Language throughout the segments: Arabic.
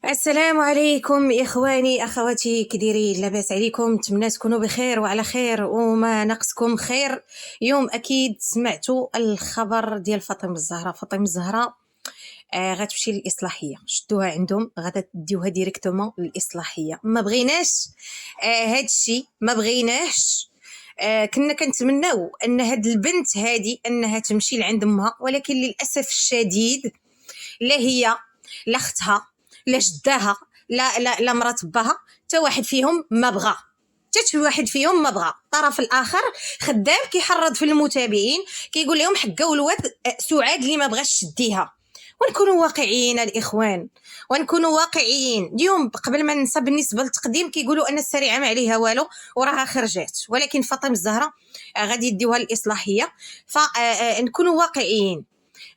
السلام عليكم اخواني اخواتي، كديرين؟ لاباس عليكم؟ نتمنى تكونوا بخير وعلى خير وما نقصكم خير. يوم اكيد سمعتوا الخبر ديال فاطمه الزهراء. غتمشي للاصلاحيه، شدوها عندهم غادا تديوها ديريكتومون للاصلاحيه. ما بغيناش هاد الشيء، ما بغيناش. كنا كنتمناو ان هاد البنت هادي انها تمشي لعند امها، ولكن للاسف الشديد لا هي لا اختها لا جداها لا مرات باها، حتى واحد فيهم ما بغى. حتى واحد فيهم ما بغى. الطرف الاخر خدام كيحرض في المتابعين، كيقول لهم حقاو الواد سعاد اللي ما بغاش تديها. ونكونوا واقعيين الاخوان، ونكونوا واقعيين. اليوم قبل ما ننسى، بالنسبه للتقديم كيقولوا ان السريعه ما عليها والو وراها خرجات، ولكن فاطمه الزهراء غادي يديوها الاصلاحيه. فنكونوا واقعيين.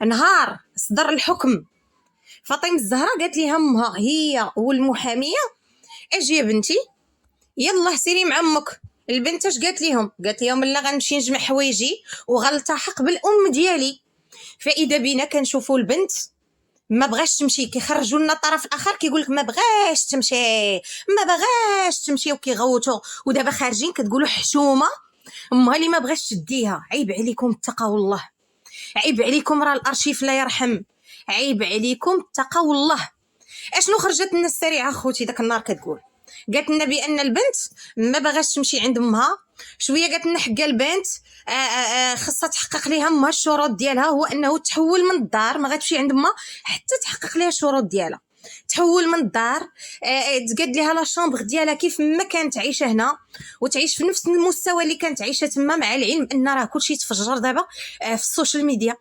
نهار صدر الحكم، فاطمه الزهراء قالت لها امها هي والمحاميه: اجي يا بنتي، يلا سيري مع امك. البنت اش قالت لهم لا، غنمشي نجمع حوايجي وغنلتحق بالام ديالي. فاذا بينا كنشوفوا البنت ما بغاش تمشي، كيخرجوا لنا الطرف الاخر كيقول لك ما بغاش تمشي، ما بغاش تمشي، وكيغوتوا. ودابا خارجين كتقولوا حشومه امها اللي ما بغاش تديها. عيب عليكم، اتقوا الله. عيب عليكم، راه الارشيف لا يرحم. عيب عليكم، اتقوا الله. اشنو خرجت لنا السريعه خوتي داك النهار؟ كتقول قالت لنا بان البنت ما باغاش تمشي عند امها. شويه قالت لنا حق البنت خاصها تحقق ليها امها الشروط ديالها، هو انه تحول من الدار، ما غتمشي عند امها حتى تحقق ليها الشروط ديالها. تحول من الدار، تقاد ليها لا شامبر ديالها كيف ما كانت عايشه هنا، وتعيش في نفس المستوى اللي كانت عايشه تما، مع العلم ان راه كلشي تفجر دابا في السوشيال ميديا.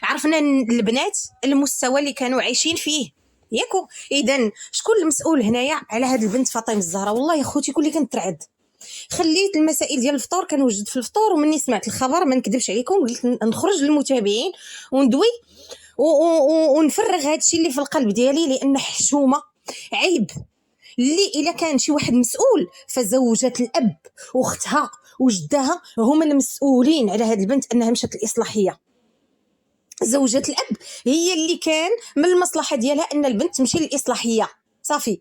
عرفنا البنات المستوى اللي كانوا عايشين فيه ياكو. اذا شكون المسؤول هنايا على هاد البنت فاطمه الزهراء؟ والله يا خوتي كلي كنترعد. خليت المسائل ديال الفطور كنوجد في الفطور، ومني سمعت الخبر ما نكذبش عليكم قلت نخرج للمتابعين وندوي ونفرغ هادشي اللي في القلب ديالي، لان حشومه. عيب اللي الا كان شي واحد مسؤول فزوجة الاب واختها وجدها هما المسؤولين على هاد البنت انها مشات الاصلاحيه. زوجة الاب هي اللي كان من المصلحه ديالها ان البنت تمشي للاصلاحيه. صافي،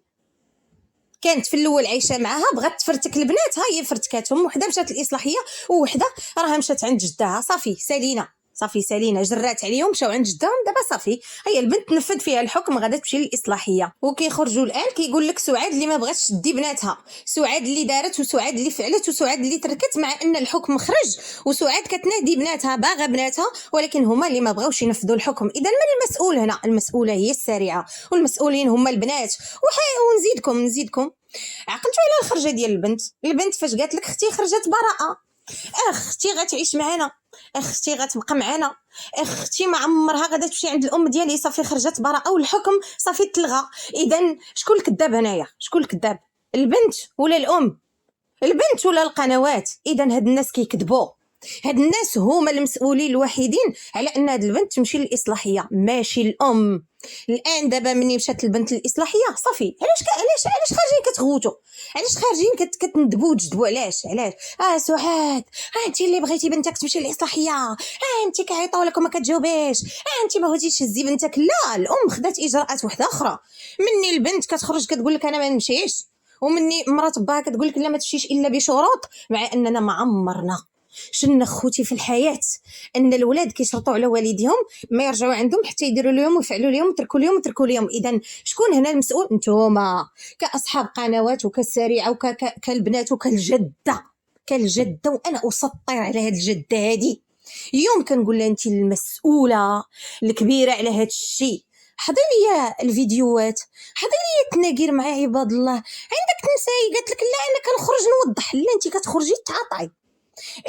كانت في الاول عايشه معاها، بغات تفرتك البنات، ها هي فرتكاتهم، وحده مشات الاصلاحيه ووحده راها مشات عند جدها. صافي سالينا جرات عليهم، مشاو عند جدهم. دابا صافي، هي البنت تنفذ فيها الحكم، غادا تمشي للاصلاحيه. وكيخرجوا الان كيقول لك سعاد اللي ما بغاتش تدي بناتها، سعاد اللي دارت، وسعاد اللي فعلت، وسعاد اللي تركت، مع ان الحكم خرج وسعاد كتنادي بناتها، باغا بناتها، ولكن هما اللي ما بغاوش ينفذوا الحكم. اذا من المسؤول هنا؟ المسؤوله هي السارعه، والمسؤولين هما البنات. ونزيدكم عقلتوا على الخرجه ديال البنت فاش قالت لك اختي خرجت براءه، اختي غتعيش معنا، اختي غتبقى معنا، اختي ما عمرها غادا تمشي عند الام ديالي. صافي خرجت براءه والحكم صافي تلغى. اذا شكون الكذاب هنايا؟ شكون الكذاب؟ البنت ولا الام؟ البنت ولا القنوات؟ اذا هاد الناس كيكذبوا. هاد الناس هما المسؤولين الوحيدين على ان هاد البنت تمشي للاصلاحيه، ماشي الام. الان دابا مني مشات البنت للاصلاحيه صافي. علاش خارجين كتغوتوا؟ علاش خارجين كتندبوا وتجدبوا؟ علاش سعاد، انت اللي بغيتي بنتك تمشي للاصلاحيه، انت كيعيطوا لك وما كتجاوبيش، انت ما بغيتيش تهزي بنتك. لا، الام خدات اجراءات وحده اخرى. مني البنت كتخرج كتقول لك انا ما نمشيش، ومني مرات باها كتقول لك لا ما تمشيش الا بشروط، مع اننا ما عمرنا شن خوتي في الحياه ان الولاد كيشرطوا على والديهم ما يرجعوا عندهم حتى يديروا لهم ويفعلوا لهم ويتركوا لهم. اذا شكون هنا المسؤول؟ نتوما كاصحاب قنوات وكالسريعه وكالبنات كالجده. وانا اسطر على هاد الجده هادي. يوم كنقول لها انت المسؤوله الكبيره على هاد الشيء، حضري لي الفيديوهات، حضري لي التناقير مع عباد الله. عندك نساي قالت لك لا انا كنخرج نوضح. لا انت كتخرجي تعاطي،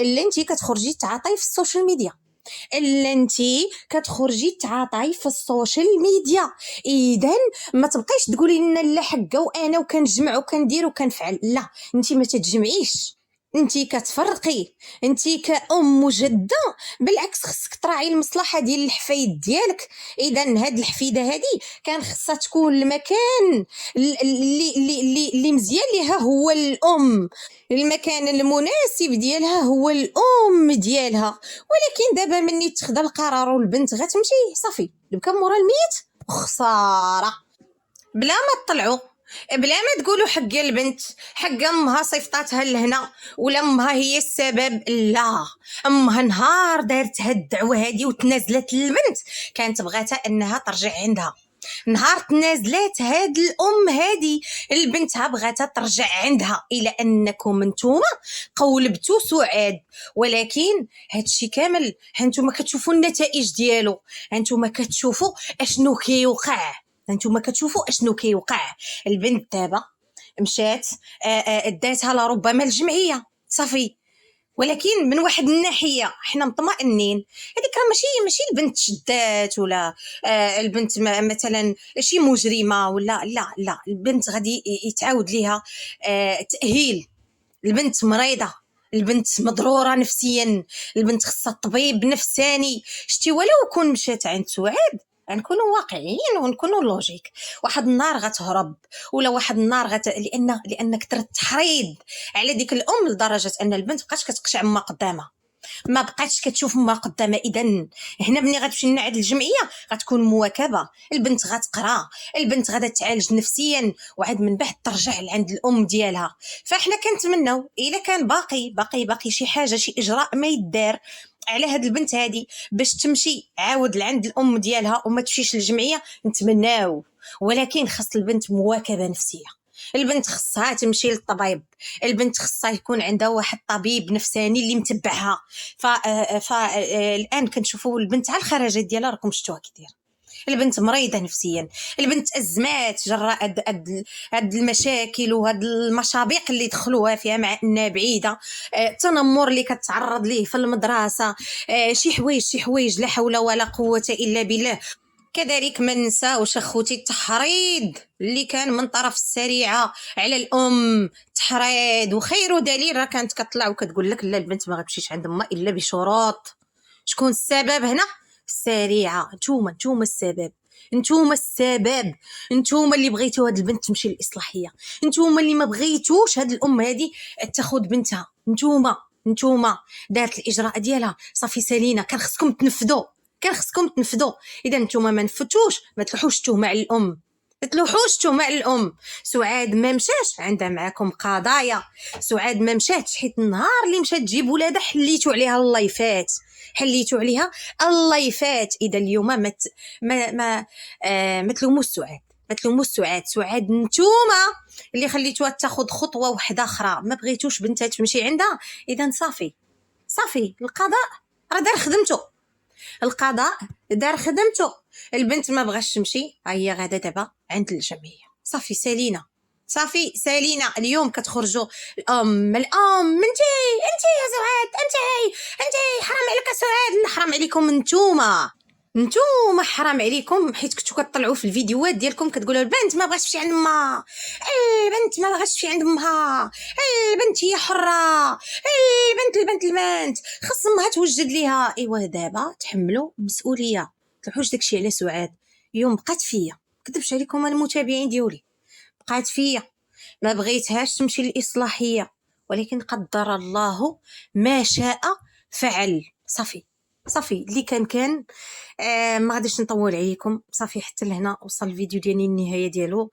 الا انت كتخرجي تعاطي في السوشيال ميديا، الا انت كتخرجي تعاطي في السوشيال ميديا. اذا ما تبقيش تقولي لنا لا حقه وانا وكنجمع وكندير وكنفعل. لا، انت ما تتجمعيش، انت كتفرقي. انت كأم وجده بالعكس خصك تراعي المصلحه ديال الحفايد ديالك. اذا هاد الحفيده هادي كان خصها تكون المكان اللي مزيان ليها هو الام، المكان المناسب ديالها هو الام ديالها. ولكن دابا مني تخدى القرار والبنت غتمشي صافي، بكا مورا الميت خساره. بلا ما تطلعوا، بلا ما تقولوا حق البنت حق امها صيفطاتها لهنا ولا امها هي السبب. لا، امها نهار دارت هاد الدعوه هادي وتنازلت للبنت كانت بغاتها انها ترجع عندها. نهار تنازلات هاد الام هادي البنتها بغاتها ترجع عندها، الى انكم نتوما قولبتوا سعاد. ولكن هادشي كامل هانتوما كتشوفوا النتائج ديالو، هانتوما كتشوفوا اشنو كيوقع، هانتوما كتشوفوا اشنو كيوقع. البنت دابا مشات داتها لربما الجمعيه صافي، ولكن من واحد الناحيه حنا مطمئنين هذيك راه ماشي البنت شدات ولا البنت مثلا شي مجرمه ولا لا البنت غادي يتعاود ليها تاهيل. البنت مريضه، البنت مضروره نفسيا، البنت خصها طبيب نفساني. شتي ولو كون مشات عند سعاد غنكونوا واقعيين ونكونوا لوجيك، واحد النهار غتهرب ولا واحد النهار لان كثر التحريض على ديك الام لدرجه ان البنت بقات كتقشع ما قدامها، ما بقاتش كتشوف ما قدامها. اذا هنا ملي غتمشي لنا عند الجمعيه غتكون مواكبه، البنت غتقرا، البنت غادا تعالج نفسيا وعاد من بعد ترجع لعند الام ديالها. فاحنا كنتمناو اذا كان باقي شي حاجه، شي اجراء ما يدار على هاد البنت هادي باش تمشي عاود لعند الام ديالها وما تمشيش للجمعيه، نتمناو. ولكن خاص البنت مواكبه نفسيه، البنت خصها تمشي للطبيب، البنت خصها يكون عندها واحد طبيب نفساني اللي متبعها. الان كنشوفوا البنت على الخرجات ديالها راكم شفتوها كي دايره، البنت مريضه نفسيا، البنت ازمات جراء هاد المشاكل وهاد المشابيق اللي دخلوها فيها مع انها بعيده، التنمر اللي كتعرض ليه في المدرسه، شي حوايج لا حول ولا قوه الا بالله. كذلك ما ننساوش اخوتي التحريض اللي كان من طرف السريعه على الام، تحريض وخير دليل راه كانت كطلع وكتقول لك لا البنت ما غتمشيش عند امها الا بشروط. شكون السبب هنا؟ السريعه. نتوما السبب، نتوما السبب، نتوما اللي بغيتوا هاد البنت تمشي للاصلاحيه، نتوما اللي ما بغيتوش هاد الام هادي تاخذ بنتها، نتوما دارت الاجراء ديالها صافي سالينا. كان خصكم تنفذوا. اذا نتوما ما نفذتوش ما تلوحوش التهمه على الام، سعاد ما مشاش عندها معاكم قضايا، سعاد ما مشاتش حيت النهار اللي مشات تجيب ولادها حليتوا عليها الله يفات. اذا اليوم ما تلوموش سعاد نتوما اللي خليتوها تاخذ خطوه واحده اخرى، ما بغيتوش بنتها تمشي عندها. اذا صافي القضاء راه دار خدمته. البنت ما بغاش تمشي، هي غاده دابا عند الجمعيه. صافي سالينا. اليوم كتخرجوا الام انت يا سعاد، انت حرام عليك يا سعاد. حرام عليكم نتوما حرام عليكم، حيت كنتو كطلعوا في الفيديوهات ديالكم كتقولوا البنت ما بغاش تمشي عند امها، البنت هي حره، البنت خاص امها توجد ليها. ايوا دابا تحملوا المسؤوليه، تلوحوش داكشي على سعاد. يوم بقات فيا كذبش عليكم المتابعين ديالي، بقات فيا ما بغيتهاش تمشي للاصلاحيه، ولكن قدر الله ما شاء فعل. صافي اللي كان ما غاديش نطول عليكم. صافي حتى لهنا وصل الفيديو ديالي النهايه ديالو.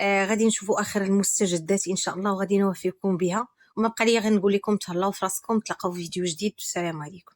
غادي نشوفوا اخر المستجدات ان شاء الله وغادي نوفيكم بها، وما بقى لي غير نقول لكم تهلاو في راسكم، تلاقاو في فيديو جديد. السلام عليكم.